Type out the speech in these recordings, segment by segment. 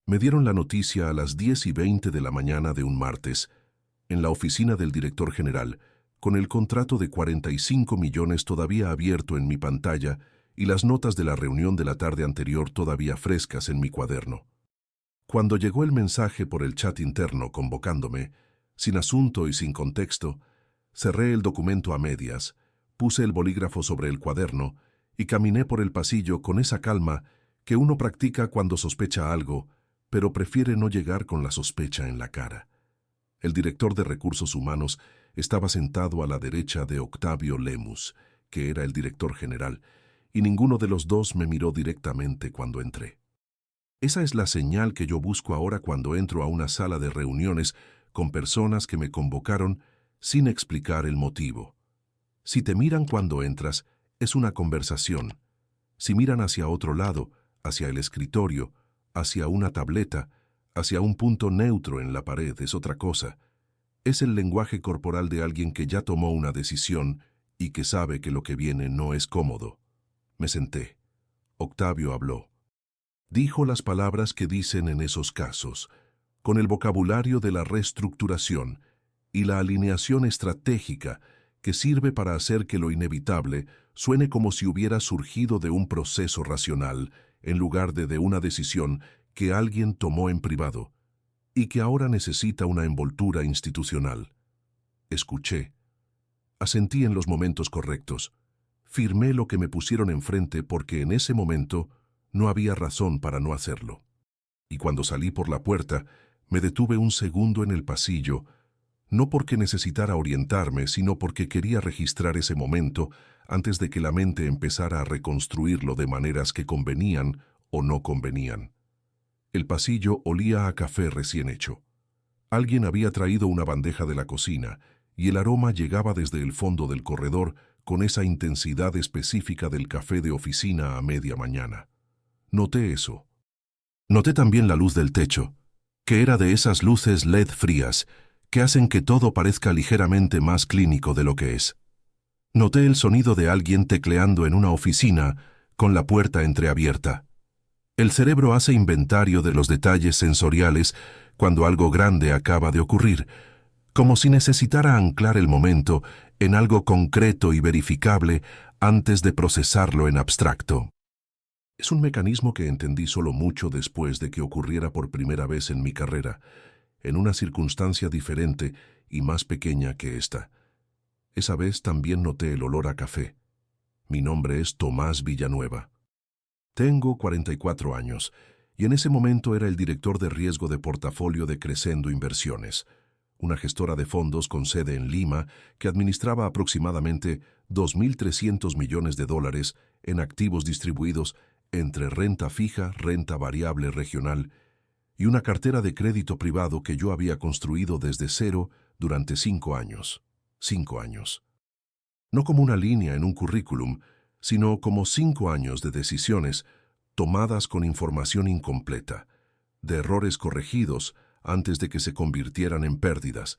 Me dieron la noticia a las 10:20 de la mañana de un martes, en la oficina del director general, con el contrato de 45 millones todavía abierto en mi pantalla y las notas de la reunión de la tarde anterior todavía frescas en mi cuaderno. Cuando llegó el mensaje por el chat interno convocándome, sin asunto y sin contexto, cerré el documento a medias, puse el bolígrafo sobre el cuaderno y caminé por el pasillo con esa calma que uno practica cuando sospecha algo, pero prefiere no llegar con la sospecha en la cara. El director de Recursos Humanos estaba sentado a la derecha de Octavio Lemus, que era el director general, y ninguno de los dos me miró directamente cuando entré. Esa es la señal que yo busco ahora cuando entro a una sala de reuniones con personas que me convocaron sin explicar el motivo. Si te miran cuando entras, es una conversación. Si miran hacia otro lado, hacia el escritorio, hacia una tableta, hacia un punto neutro en la pared, es otra cosa. Es el lenguaje corporal de alguien que ya tomó una decisión y que sabe que lo que viene no es cómodo. Me senté. Octavio habló. Dijo las palabras que dicen en esos casos, con el vocabulario de la reestructuración y la alineación estratégica que sirve para hacer que lo inevitable suene como si hubiera surgido de un proceso racional en lugar de una decisión que alguien tomó en privado y que ahora necesita una envoltura institucional. Escuché. Asentí en los momentos correctos. Firmé lo que me pusieron enfrente porque en ese momento no había razón para no hacerlo. Y cuando salí por la puerta, me detuve un segundo en el pasillo, no porque necesitara orientarme, sino porque quería registrar ese momento antes de que la mente empezara a reconstruirlo de maneras que convenían o no convenían. El pasillo olía a café recién hecho. Alguien había traído una bandeja de la cocina y el aroma llegaba desde el fondo del corredor con esa intensidad específica del café de oficina a media mañana. Noté eso. Noté también la luz del techo, que era de esas luces LED frías que hacen que todo parezca ligeramente más clínico de lo que es. Noté el sonido de alguien tecleando en una oficina con la puerta entreabierta. El cerebro hace inventario de los detalles sensoriales cuando algo grande acaba de ocurrir, como si necesitara anclar el momento en algo concreto y verificable antes de procesarlo en abstracto. Es un mecanismo que entendí solo mucho después de que ocurriera por primera vez en mi carrera, en una circunstancia diferente y más pequeña que esta. Esa vez también noté el olor a café. Mi nombre es Tomás Villanueva. Tengo 44 años y en ese momento era el director de riesgo de portafolio de Crescendo Inversiones, una gestora de fondos con sede en Lima que administraba aproximadamente $2.300 millones en activos distribuidos entre renta fija, renta variable regional y una cartera de crédito privado que yo había construido desde cero durante 5 años. 5 años. No como una línea en un currículum, sino como 5 años de decisiones tomadas con información incompleta, de errores corregidos antes de que se convirtieran en pérdidas,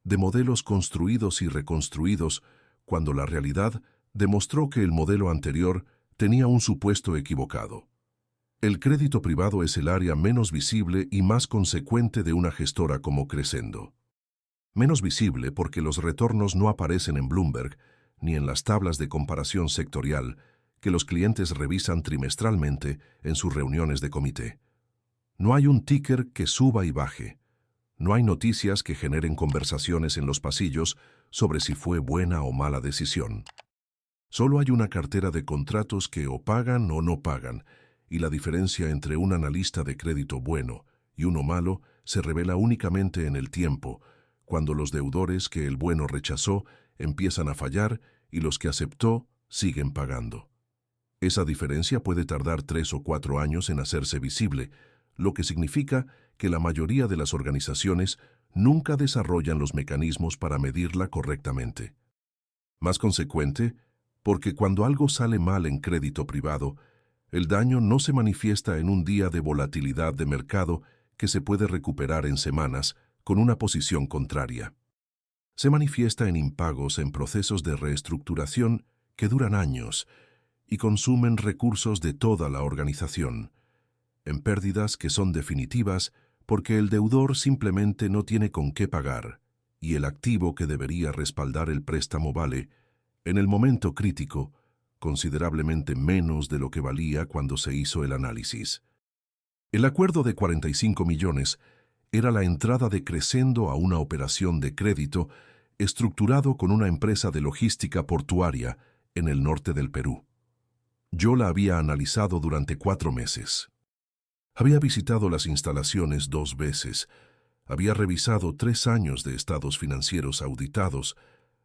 de modelos construidos y reconstruidos cuando la realidad demostró que el modelo anterior tenía un supuesto equivocado. El crédito privado es el área menos visible y más consecuente de una gestora como Crescendo. Menos visible porque los retornos no aparecen en Bloomberg ni en las tablas de comparación sectorial que los clientes revisan trimestralmente en sus reuniones de comité. No hay un ticker que suba y baje. No hay noticias que generen conversaciones en los pasillos sobre si fue buena o mala decisión. Solo hay una cartera de contratos que o pagan o no pagan, y la diferencia entre un analista de crédito bueno y uno malo se revela únicamente en el tiempo, cuando los deudores que el bueno rechazó empiezan a fallar y los que aceptó siguen pagando. Esa diferencia puede tardar 3 o 4 años en hacerse visible, lo que significa que la mayoría de las organizaciones nunca desarrollan los mecanismos para medirla correctamente. Más consecuente, porque cuando algo sale mal en crédito privado, el daño no se manifiesta en un día de volatilidad de mercado que se puede recuperar en semanas con una posición contraria. Se manifiesta en impagos en procesos de reestructuración que duran años y consumen recursos de toda la organización. en pérdidas que son definitivas porque el deudor simplemente no tiene con qué pagar y el activo que debería respaldar el préstamo vale, en el momento crítico, considerablemente menos de lo que valía cuando se hizo el análisis. El acuerdo de 45 millones era la entrada de Crescendo a una operación de crédito estructurado con una empresa de logística portuaria en el norte del Perú. Yo la había analizado durante 4 meses. Había visitado las instalaciones 2 veces, había revisado 3 años de estados financieros auditados,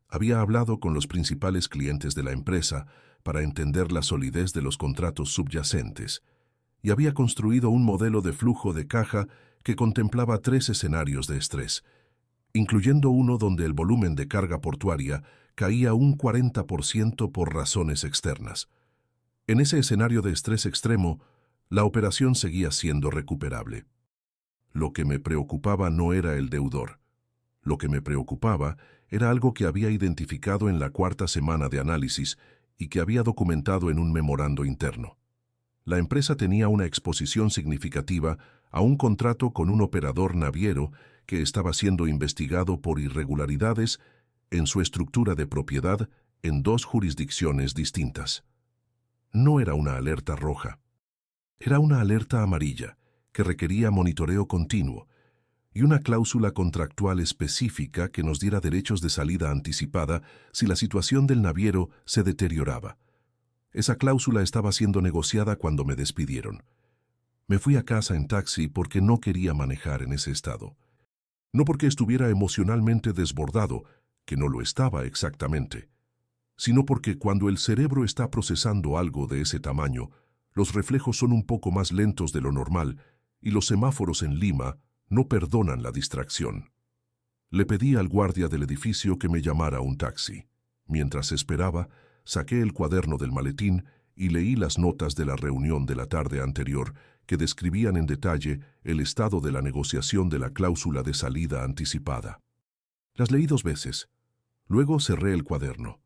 había hablado con los principales clientes de la empresa para entender la solidez de los contratos subyacentes y había construido un modelo de flujo de caja que contemplaba 3 escenarios de estrés, incluyendo uno donde el volumen de carga portuaria caía un 40% por razones externas. En ese escenario de estrés extremo, la operación seguía siendo recuperable. Lo que me preocupaba no era el deudor. Lo que me preocupaba era algo que había identificado en la 4ª semana de análisis y que había documentado en un memorando interno. La empresa tenía una exposición significativa a un contrato con un operador naviero que estaba siendo investigado por irregularidades en su estructura de propiedad en 2 jurisdicciones distintas. No era una alerta roja. Era una alerta amarilla que requería monitoreo continuo y una cláusula contractual específica que nos diera derechos de salida anticipada si la situación del naviero se deterioraba. Esa cláusula estaba siendo negociada cuando me despidieron. Me fui a casa en taxi porque no quería manejar en ese estado. No porque estuviera emocionalmente desbordado, que no lo estaba exactamente, sino porque cuando el cerebro está procesando algo de ese tamaño, los reflejos son un poco más lentos de lo normal y los semáforos en Lima no perdonan la distracción. Le pedí al guardia del edificio que me llamara un taxi. Mientras esperaba, saqué el cuaderno del maletín y leí las notas de la reunión de la tarde anterior que describían en detalle el estado de la negociación de la cláusula de salida anticipada. Las leí 2 veces. Luego cerré el cuaderno.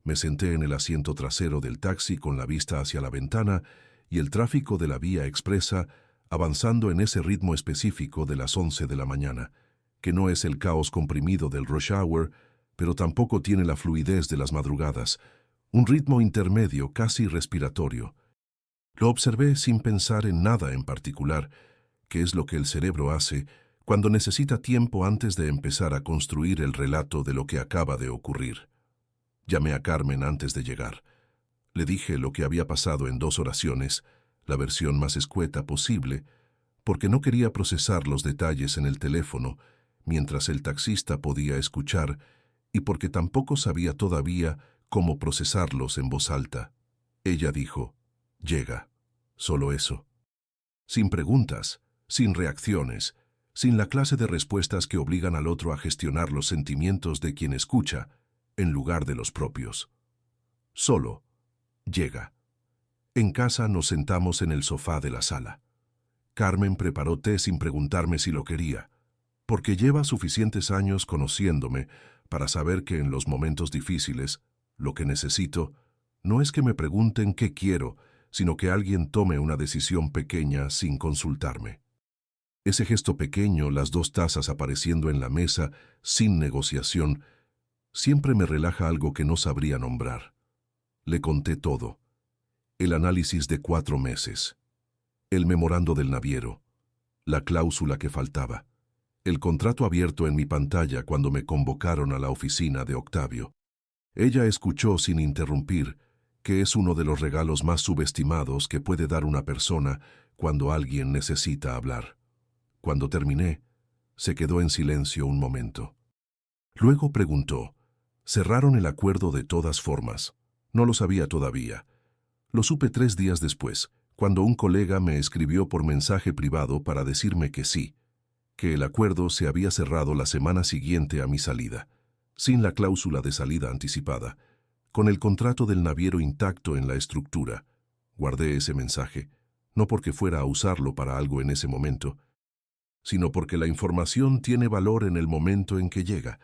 Me senté en el asiento trasero del taxi con la vista hacia la ventana y el tráfico de la vía expresa avanzando en ese ritmo específico de las 11 de la mañana, que no es el caos comprimido del rush hour, pero tampoco tiene la fluidez de las madrugadas, un ritmo intermedio casi respiratorio. Lo observé sin pensar en nada en particular, que es lo que el cerebro hace cuando necesita tiempo antes de empezar a construir el relato de lo que acaba de ocurrir. Llamé a Carmen antes de llegar. Le dije lo que había pasado en 2 oraciones, la versión más escueta posible, porque no quería procesar los detalles en el teléfono mientras el taxista podía escuchar y porque tampoco sabía todavía cómo procesarlos en voz alta. Ella dijo, llega, solo eso. Sin preguntas, sin reacciones, sin la clase de respuestas que obligan al otro a gestionar los sentimientos de quien escucha, en lugar de los propios. Solo, llega. En casa nos sentamos en el sofá de la sala. Carmen preparó té sin preguntarme si lo quería, porque lleva suficientes años conociéndome para saber que en los momentos difíciles, lo que necesito no es que me pregunten qué quiero, sino que alguien tome una decisión pequeña sin consultarme. Ese gesto pequeño, las 2 tazas apareciendo en la mesa, sin negociación, siempre me relaja algo que no sabría nombrar. Le conté todo. El análisis de 4 meses. El memorando del naviero. La cláusula que faltaba. El contrato abierto en mi pantalla cuando me convocaron a la oficina de Octavio. Ella escuchó sin interrumpir, que es uno de los regalos más subestimados que puede dar una persona cuando alguien necesita hablar. Cuando terminé, se quedó en silencio un momento. Luego preguntó, ¿cerraron el acuerdo de todas formas? No lo sabía todavía. Lo supe 3 días después, cuando un colega me escribió por mensaje privado para decirme que sí, que el acuerdo se había cerrado la semana siguiente a mi salida, sin la cláusula de salida anticipada, con el contrato del naviero intacto en la estructura. Guardé ese mensaje, no porque fuera a usarlo para algo en ese momento, sino porque la información tiene valor en el momento en que llega,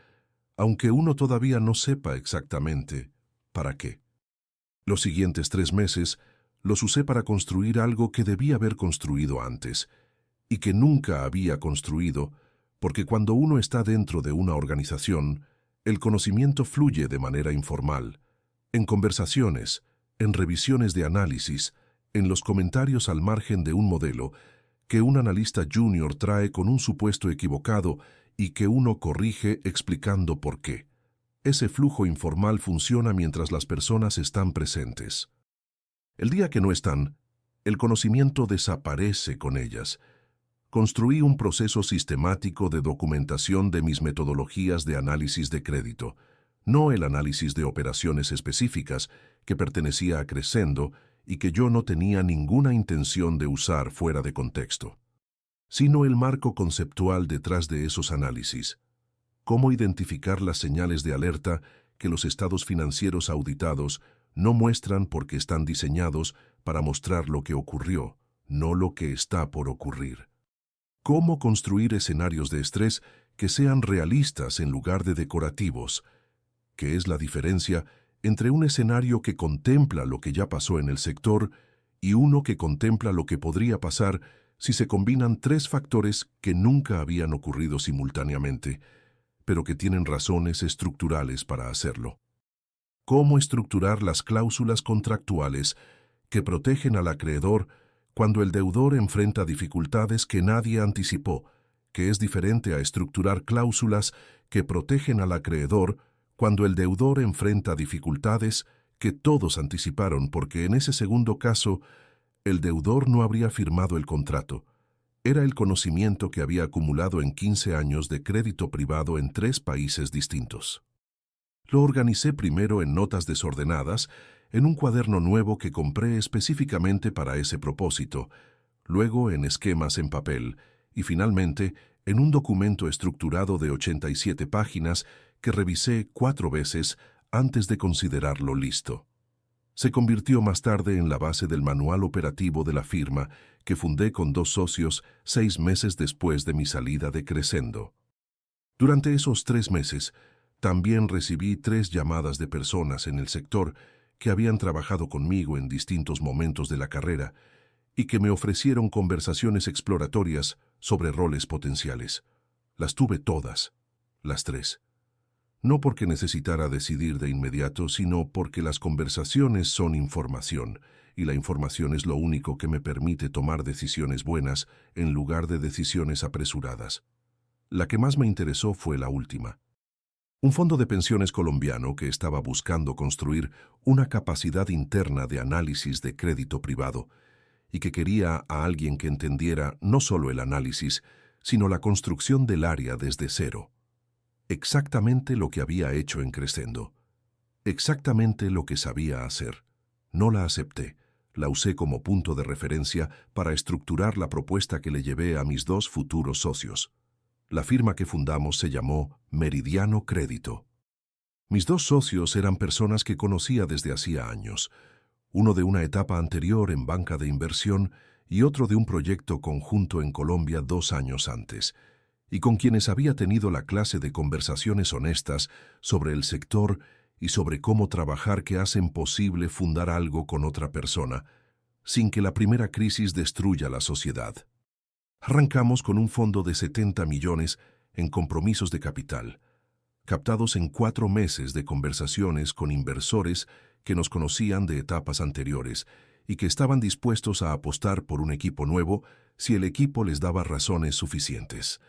aunque uno todavía no sepa exactamente para qué. Los siguientes 3 meses Los usé para construir algo que debía haber construido antes y que nunca había construido, porque cuando uno está dentro de una organización, el conocimiento fluye de manera informal, en conversaciones, en revisiones de análisis, en los comentarios al margen de un modelo que un analista junior trae con un supuesto equivocado y que uno corrige explicando por qué. Ese flujo informal funciona mientras las personas están presentes. El día que no están, el conocimiento desaparece con ellas. Construí un proceso sistemático de documentación de mis metodologías de análisis de crédito, no el análisis de operaciones específicas que pertenecía a Crescendo y que yo no tenía ninguna intención de usar fuera de contexto, sino el marco conceptual detrás de esos análisis. Cómo identificar las señales de alerta que los estados financieros auditados no muestran porque están diseñados para mostrar lo que ocurrió, no lo que está por ocurrir. Cómo construir escenarios de estrés que sean realistas en lugar de decorativos, que es la diferencia entre un escenario que contempla lo que ya pasó en el sector y uno que contempla lo que podría pasar si se combinan tres factores que nunca habían ocurrido simultáneamente, pero que tienen razones estructurales para hacerlo. Cómo estructurar las cláusulas contractuales que protegen al acreedor cuando el deudor enfrenta dificultades que nadie anticipó, que es diferente a estructurar cláusulas que protegen al acreedor cuando el deudor enfrenta dificultades que todos anticiparon, porque en ese segundo caso el deudor no habría firmado el contrato. Era el conocimiento que había acumulado en 15 años de crédito privado en 3 países distintos. Lo organicé primero en notas desordenadas, en un cuaderno nuevo que compré específicamente para ese propósito, luego en esquemas en papel y finalmente en un documento estructurado de 87 páginas que revisé 4 veces antes de considerarlo listo. Se convirtió más tarde en la base del manual operativo de la firma que fundé con 2 socios 6 meses después de mi salida de Crescendo. Durante esos 3 meses, también recibí 3 llamadas de personas en el sector que habían trabajado conmigo en distintos momentos de la carrera y que me ofrecieron conversaciones exploratorias sobre roles potenciales. Las tuve todas, las 3. No porque necesitara decidir de inmediato, sino porque las conversaciones son información, y la información es lo único que me permite tomar decisiones buenas en lugar de decisiones apresuradas. La que más me interesó fue la última. Un fondo de pensiones colombiano que estaba buscando construir una capacidad interna de análisis de crédito privado y que quería a alguien que entendiera no solo el análisis, sino la construcción del área desde cero. Exactamente lo que había hecho en Crescendo. Exactamente lo que sabía hacer. No la acepté. La usé como punto de referencia para estructurar la propuesta que le llevé a mis 2 futuros socios. La firma que fundamos se llamó Meridiano Crédito. Mis 2 socios eran personas que conocía desde hacía años, uno de una etapa anterior en banca de inversión y otro de un proyecto conjunto en Colombia 2 años antes, y con quienes había tenido la clase de conversaciones honestas sobre el sector y sobre cómo trabajar que hacen posible fundar algo con otra persona, sin que la primera crisis destruya la sociedad. Arrancamos con un fondo de 70 millones en compromisos de capital, captados en 4 meses de conversaciones con inversores que nos conocían de etapas anteriores y que estaban dispuestos a apostar por un equipo nuevo si el equipo les daba razones suficientes.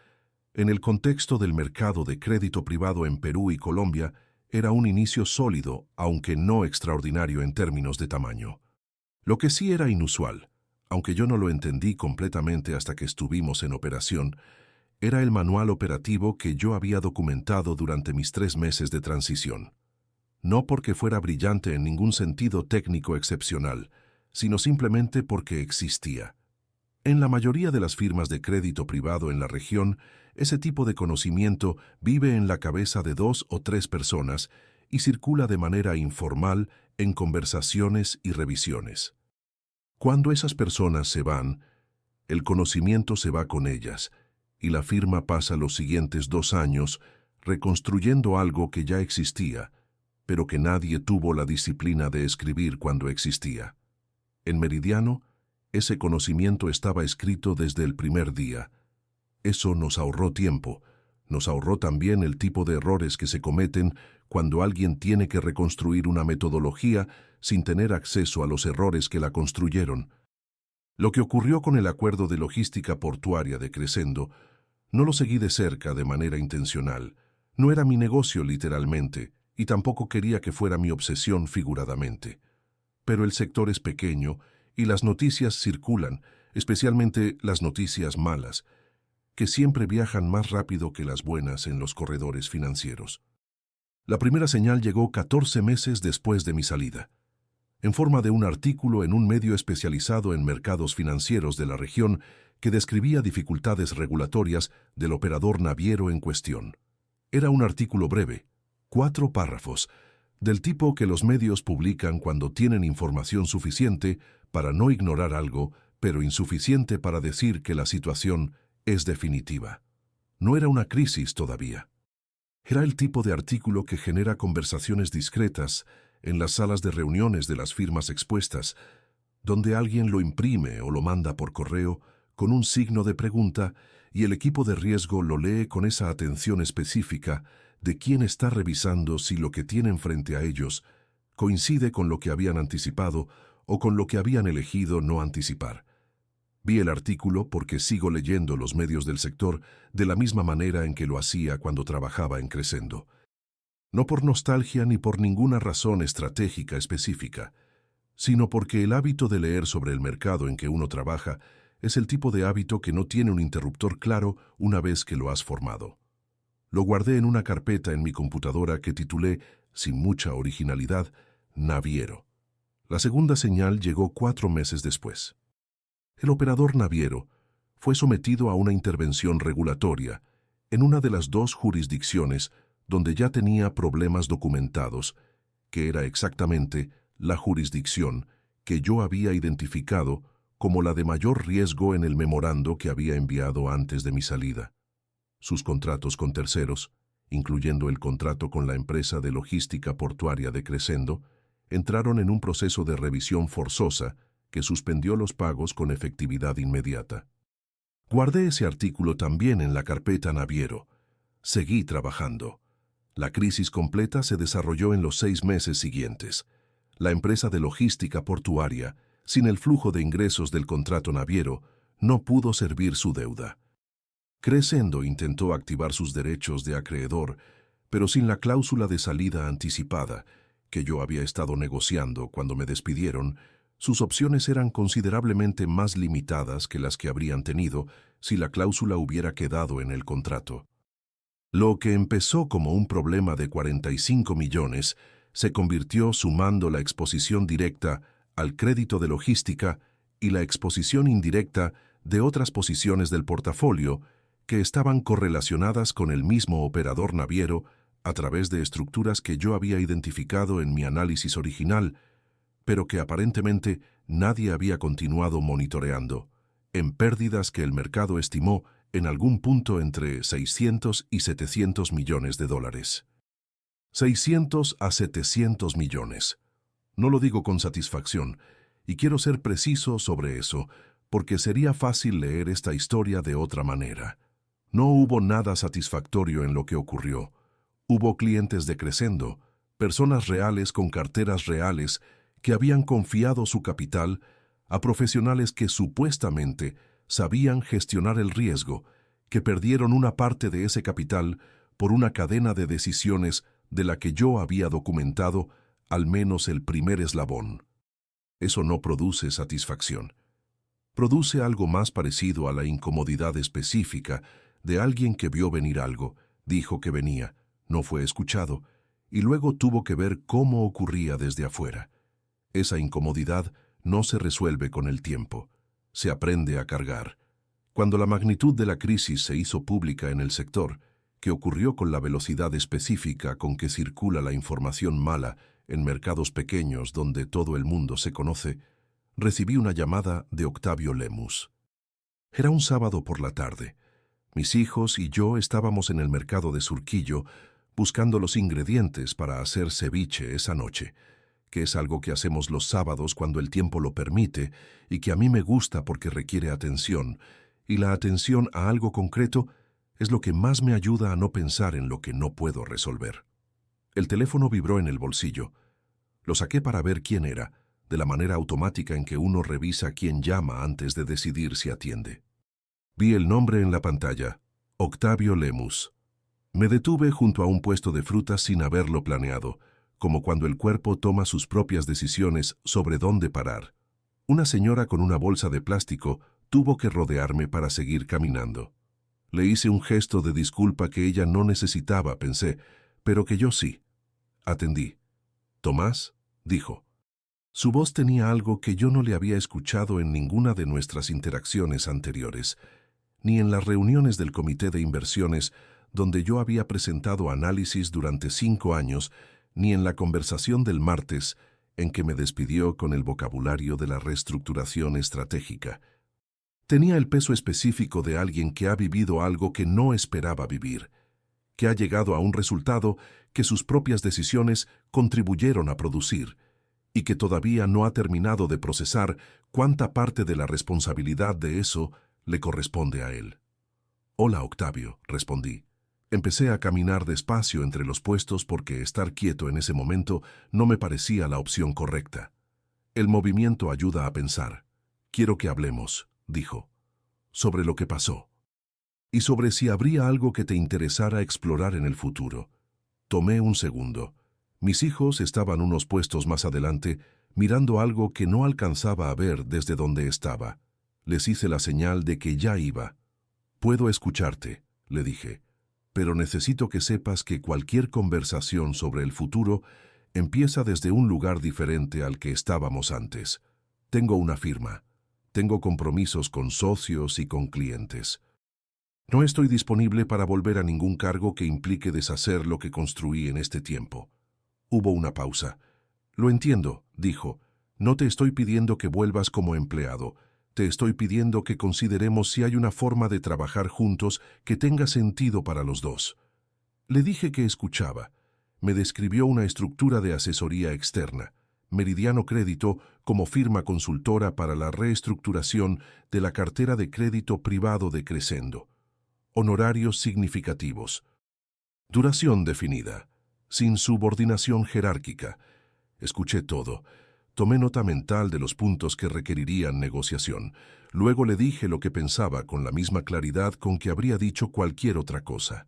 En el contexto del mercado de crédito privado en Perú y Colombia, era un inicio sólido, aunque no extraordinario en términos de tamaño. Lo que sí era inusual, aunque yo no lo entendí completamente hasta que estuvimos en operación, era el manual operativo que yo había documentado durante mis 3 meses de transición. No porque fuera brillante en ningún sentido técnico excepcional, sino simplemente porque existía. En la mayoría de las firmas de crédito privado en la región, ese tipo de conocimiento vive en la cabeza de 2 o 3 personas y circula de manera informal en conversaciones y revisiones. Cuando esas personas se van, el conocimiento se va con ellas, y la firma pasa los siguientes 2 años reconstruyendo algo que ya existía, pero que nadie tuvo la disciplina de escribir cuando existía. En Meridiano, ese conocimiento estaba escrito desde el primer día. Eso nos ahorró tiempo. Nos ahorró también el tipo de errores que se cometen cuando alguien tiene que reconstruir una metodología sin tener acceso a los errores que la construyeron. Lo que ocurrió con el acuerdo de logística portuaria de Crescendo no lo seguí de cerca de manera intencional. No era mi negocio literalmente, y tampoco quería que fuera mi obsesión figuradamente. Pero el sector es pequeño y las noticias circulan, especialmente las noticias malas, que siempre viajan más rápido que las buenas en los corredores financieros. La primera señal llegó 14 meses después de mi salida, en forma de un artículo en un medio especializado en mercados financieros de la región que describía dificultades regulatorias del operador naviero en cuestión. Era un artículo breve, 4 párrafos, del tipo que los medios publican cuando tienen información suficiente para no ignorar algo, pero insuficiente para decir que la situación es definitiva. No era una crisis todavía. Era el tipo de artículo que genera conversaciones discretas en las salas de reuniones de las firmas expuestas, donde alguien lo imprime o lo manda por correo con un signo de pregunta y el equipo de riesgo lo lee con esa atención específica de quién está revisando si lo que tienen frente a ellos coincide con lo que habían anticipado o con lo que habían elegido no anticipar. Vi el artículo porque sigo leyendo los medios del sector de la misma manera en que lo hacía cuando trabajaba en Crescendo. No por nostalgia ni por ninguna razón estratégica específica, sino porque el hábito de leer sobre el mercado en que uno trabaja es el tipo de hábito que no tiene un interruptor claro una vez que lo has formado. Lo guardé en una carpeta en mi computadora que titulé, sin mucha originalidad, Naviero. La segunda señal llegó 4 meses después. El operador naviero fue sometido a una intervención regulatoria en una de las 2 jurisdicciones donde ya tenía problemas documentados, que era exactamente la jurisdicción que yo había identificado como la de mayor riesgo en el memorando que había enviado antes de mi salida. Sus contratos con terceros, incluyendo el contrato con la empresa de logística portuaria de Crescendo, entraron en un proceso de revisión forzosa que suspendió los pagos con efectividad inmediata. Guardé ese artículo también en la carpeta naviero. Seguí trabajando. La crisis completa se desarrolló en los 6 meses siguientes. La empresa de logística portuaria, sin el flujo de ingresos del contrato naviero, no pudo servir su deuda. Crescendo intentó activar sus derechos de acreedor, pero sin la cláusula de salida anticipada, que yo había estado negociando cuando me despidieron, sus opciones eran considerablemente más limitadas que las que habrían tenido si la cláusula hubiera quedado en el contrato. Lo que empezó como un problema de 45 millones se convirtió, sumando la exposición directa al crédito de logística y la exposición indirecta de otras posiciones del portafolio que estaban correlacionadas con el mismo operador naviero a través de estructuras que yo había identificado en mi análisis original, pero que aparentemente nadie había continuado monitoreando, en pérdidas que el mercado estimó en algún punto entre 600 y 700 millones de dólares. 600 a 700 millones. No lo digo con satisfacción, y quiero ser preciso sobre eso, porque sería fácil leer esta historia de otra manera. No hubo nada satisfactorio en lo que ocurrió. Hubo clientes de Crescendo, personas reales con carteras reales, que habían confiado su capital a profesionales que supuestamente sabían gestionar el riesgo, que perdieron una parte de ese capital por una cadena de decisiones de la que yo había documentado al menos el primer eslabón. Eso no produce satisfacción. Produce algo más parecido a la incomodidad específica de alguien que vio venir algo, dijo que venía, no fue escuchado, y luego tuvo que ver cómo ocurría desde afuera. Esa incomodidad no se resuelve con el tiempo, se aprende a cargar. Cuando la magnitud de la crisis se hizo pública en el sector, que ocurrió con la velocidad específica con que circula la información mala en mercados pequeños donde todo el mundo se conoce, recibí una llamada de Octavio Lemus. Era un sábado por la tarde. Mis hijos y yo estábamos en el mercado de Surquillo buscando los ingredientes para hacer ceviche esa noche, que es algo que hacemos los sábados cuando el tiempo lo permite y que a mí me gusta porque requiere atención, y la atención a algo concreto es lo que más me ayuda a no pensar en lo que no puedo resolver. El teléfono vibró en el bolsillo. Lo saqué para ver quién era, de la manera automática en que uno revisa quién llama antes de decidir si atiende. Vi el nombre en la pantalla, Octavio Lemus. Me detuve junto a un puesto de frutas sin haberlo planeado, como cuando el cuerpo toma sus propias decisiones sobre dónde parar. Una señora con una bolsa de plástico tuvo que rodearme para seguir caminando. Le hice un gesto de disculpa que ella no necesitaba, pensé, pero que yo sí. Atendí. «Tomás», dijo. Su voz tenía algo que yo no le había escuchado en ninguna de nuestras interacciones anteriores, ni en las reuniones del comité de inversiones donde yo había presentado análisis durante 5 años, ni en la conversación del martes en que me despidió con el vocabulario de la reestructuración estratégica. Tenía el peso específico de alguien que ha vivido algo que no esperaba vivir, que ha llegado a un resultado que sus propias decisiones contribuyeron a producir y que todavía no ha terminado de procesar cuánta parte de la responsabilidad de eso le corresponde a él. «Hola, Octavio», respondí. Empecé a caminar despacio entre los puestos porque estar quieto en ese momento no me parecía la opción correcta. El movimiento ayuda a pensar. «Quiero que hablemos», dijo, «sobre lo que pasó. Y sobre si habría algo que te interesara explorar en el futuro». Tomé un segundo. Mis hijos estaban unos puestos más adelante, mirando algo que no alcanzaba a ver desde donde estaba. Les hice la señal de que ya iba. «Puedo escucharte», le dije, «pero necesito que sepas que cualquier conversación sobre el futuro empieza desde un lugar diferente al que estábamos antes. Tengo una firma. Tengo compromisos con socios y con clientes. No estoy disponible para volver a ningún cargo que implique deshacer lo que construí en este tiempo». Hubo una pausa. «Lo entiendo», dijo. «No te estoy pidiendo que vuelvas como empleado. Te estoy pidiendo que consideremos si hay una forma de trabajar juntos que tenga sentido para los dos». Le dije que escuchaba. Me describió una estructura de asesoría externa, Meridiano Crédito como firma consultora para la reestructuración de la cartera de crédito privado de Crescendo. Honorarios significativos. Duración definida. Sin subordinación jerárquica. Escuché todo. Tomé nota mental de los puntos que requerirían negociación. Luego le dije lo que pensaba con la misma claridad con que habría dicho cualquier otra cosa.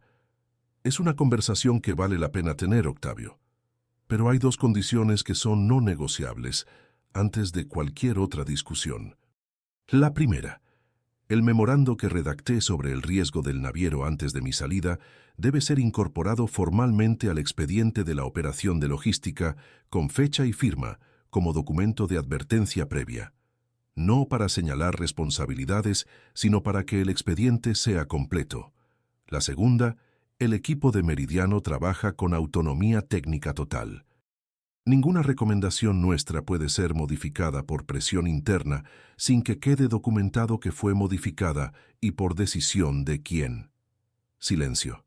«Es una conversación que vale la pena tener, Octavio. Pero hay 2 condiciones que son no negociables antes de cualquier otra discusión. La primera, el memorando que redacté sobre el riesgo del naviero antes de mi salida debe ser incorporado formalmente al expediente de la operación de logística con fecha y firma como documento de advertencia previa. No para señalar responsabilidades, sino para que el expediente sea completo. La segunda, el equipo de Meridiano trabaja con autonomía técnica total. Ninguna recomendación nuestra puede ser modificada por presión interna sin que quede documentado que fue modificada y por decisión de quién». Silencio.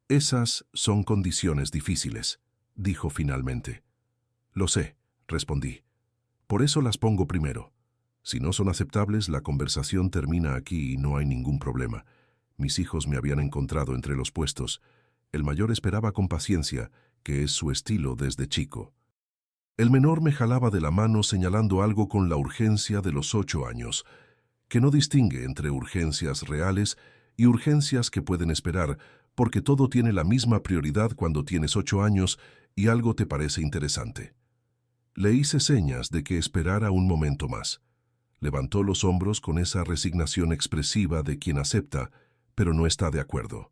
«Esas son condiciones difíciles», dijo finalmente. «Lo sé», respondí. «Por eso las pongo primero. Si no son aceptables, la conversación termina aquí y no hay ningún problema. Mis hijos me habían encontrado entre los puestos. El mayor esperaba con paciencia, que es su estilo desde chico. El menor me jalaba de la mano señalando algo con la urgencia de los 8 años, que no distingue entre urgencias reales y urgencias que pueden esperar, porque todo tiene la misma prioridad cuando tienes 8 años y algo te parece interesante. Le hice señas de que esperara un momento más. Levantó los hombros con esa resignación expresiva de quien acepta, pero no está de acuerdo.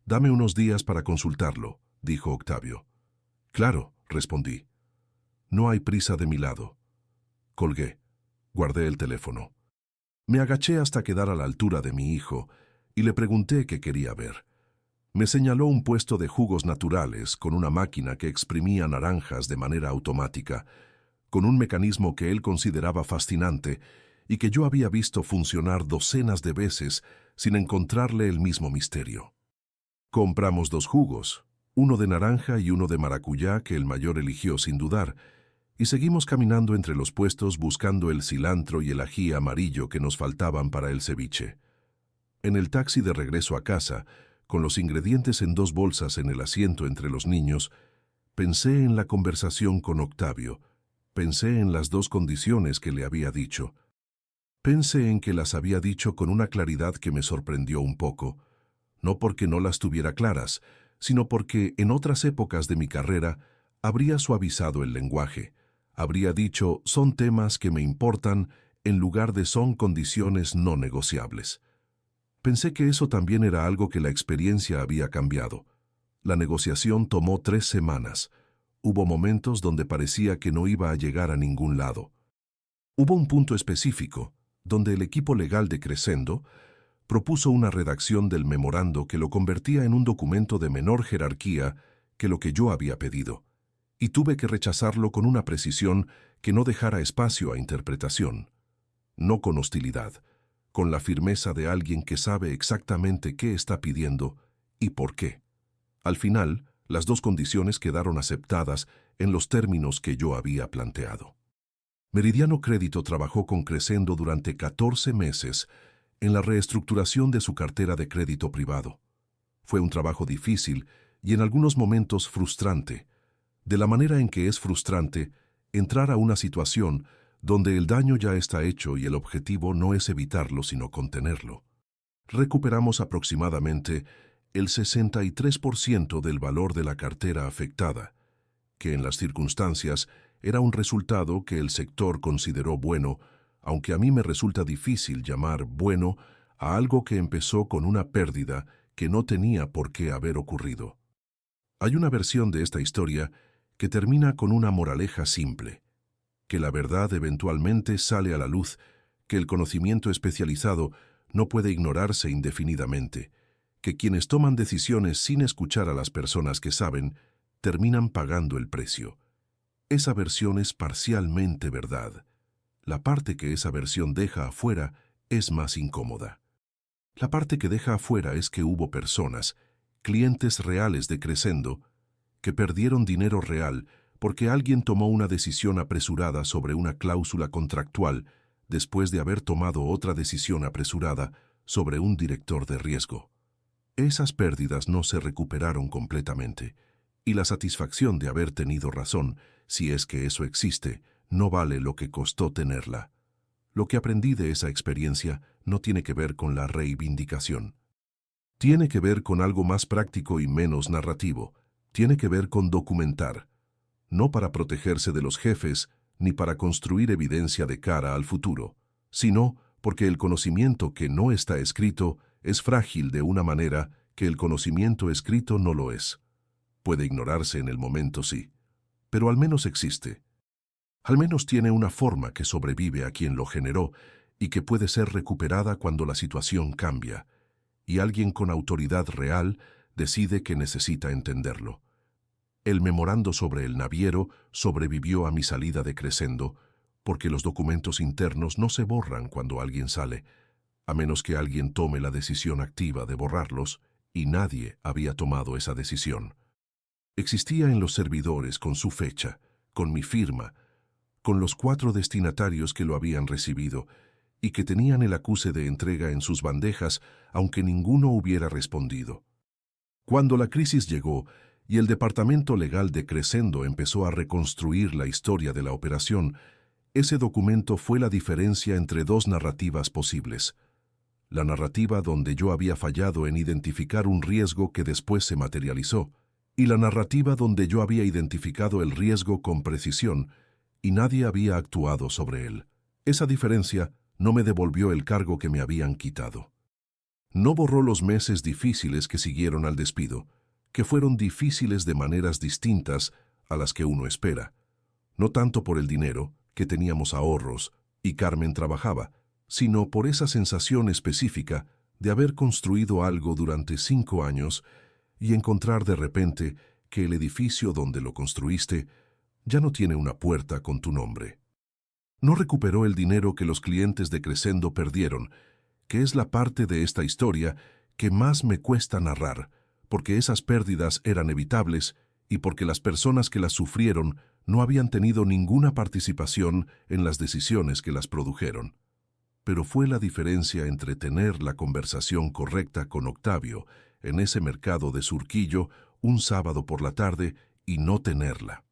«Dame unos días para consultarlo», dijo Octavio. «Claro», respondí. «No hay prisa de mi lado». Colgué. Guardé el teléfono. Me agaché hasta quedar a la altura de mi hijo y le pregunté qué quería ver. Me señaló un puesto de jugos naturales con una máquina que exprimía naranjas de manera automática, con un mecanismo que él consideraba fascinante y que yo había visto funcionar docenas de veces sin encontrarle el mismo misterio. Compramos 2 jugos, uno de naranja y uno de maracuyá que el mayor eligió sin dudar, y seguimos caminando entre los puestos buscando el cilantro y el ají amarillo que nos faltaban para el ceviche. En el taxi de regreso a casa, con los ingredientes en 2 bolsas en el asiento entre los niños, pensé en la conversación con Octavio, pensé en las 2 condiciones que le había dicho. Pensé en que las había dicho con una claridad que me sorprendió un poco, no porque no las tuviera claras, sino porque en otras épocas de mi carrera habría suavizado el lenguaje, habría dicho son temas que me importan en lugar de son condiciones no negociables. Pensé que eso también era algo que la experiencia había cambiado. La negociación tomó 3 semanas. Hubo momentos donde parecía que no iba a llegar a ningún lado. Hubo un punto específico, donde el equipo legal de Crescendo propuso una redacción del memorando que lo convertía en un documento de menor jerarquía que lo que yo había pedido, y tuve que rechazarlo con una precisión que no dejara espacio a interpretación. No con hostilidad, con la firmeza de alguien que sabe exactamente qué está pidiendo y por qué. Al final, las 2 condiciones quedaron aceptadas en los términos que yo había planteado. Meridiano Crédito trabajó con Crescendo durante 14 meses en la reestructuración de su cartera de crédito privado. Fue un trabajo difícil y en algunos momentos frustrante, de la manera en que es frustrante entrar a una situación donde el daño ya está hecho y el objetivo no es evitarlo sino contenerlo. Recuperamos aproximadamente el 63% del valor de la cartera afectada, que en las circunstancias era un resultado que el sector consideró bueno, aunque a mí me resulta difícil llamar bueno a algo que empezó con una pérdida que no tenía por qué haber ocurrido. Hay una versión de esta historia que termina con una moraleja simple, que la verdad eventualmente sale a la luz, que el conocimiento especializado no puede ignorarse indefinidamente, que quienes toman decisiones sin escuchar a las personas que saben, terminan pagando el precio. Esa versión es parcialmente verdad. La parte que esa versión deja afuera es más incómoda. La parte que deja afuera es que hubo personas, clientes reales de Crescendo, que perdieron dinero real porque alguien tomó una decisión apresurada sobre una cláusula contractual después de haber tomado otra decisión apresurada sobre un director de riesgo. Esas pérdidas no se recuperaron completamente, y la satisfacción de haber tenido razón, si es que eso existe, no vale lo que costó tenerla. Lo que aprendí de esa experiencia no tiene que ver con la reivindicación. Tiene que ver con algo más práctico y menos narrativo. Tiene que ver con documentar. No para protegerse de los jefes, ni para construir evidencia de cara al futuro, sino porque el conocimiento que no está escrito es frágil de una manera que el conocimiento escrito no lo es. Puede ignorarse en el momento, sí, pero al menos existe. Al menos tiene una forma que sobrevive a quien lo generó y que puede ser recuperada cuando la situación cambia, y alguien con autoridad real decide que necesita entenderlo. El memorando sobre el naviero sobrevivió a mi salida de Crescendo, porque los documentos internos no se borran cuando alguien sale, a menos que alguien tome la decisión activa de borrarlos, y nadie había tomado esa decisión. Existía en los servidores con su fecha, con mi firma, con los 4 destinatarios que lo habían recibido y que tenían el acuse de entrega en sus bandejas, aunque ninguno hubiera respondido. Cuando la crisis llegó y el departamento legal de Crescendo empezó a reconstruir la historia de la operación, ese documento fue la diferencia entre 2 narrativas posibles. La narrativa donde yo había fallado en identificar un riesgo que después se materializó, y la narrativa donde yo había identificado el riesgo con precisión y nadie había actuado sobre él. Esa diferencia no me devolvió el cargo que me habían quitado. No borró los meses difíciles que siguieron al despido, que fueron difíciles de maneras distintas a las que uno espera. No tanto por el dinero, que teníamos ahorros y Carmen trabajaba, sino por esa sensación específica de haber construido algo durante 5 años y encontrar de repente que el edificio donde lo construiste ya no tiene una puerta con tu nombre. No recuperó el dinero que los clientes de Crescendo perdieron, que es la parte de esta historia que más me cuesta narrar, porque esas pérdidas eran evitables y porque las personas que las sufrieron no habían tenido ninguna participación en las decisiones que las produjeron. Pero fue la diferencia entre tener la conversación correcta con Octavio en ese mercado de Surquillo un sábado por la tarde y no tenerla.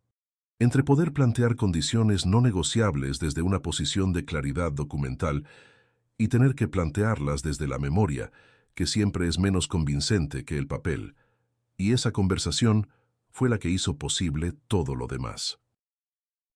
Entre poder plantear condiciones no negociables desde una posición de claridad documental y tener que plantearlas desde la memoria, que siempre es menos convincente que el papel. Y esa conversación fue la que hizo posible todo lo demás.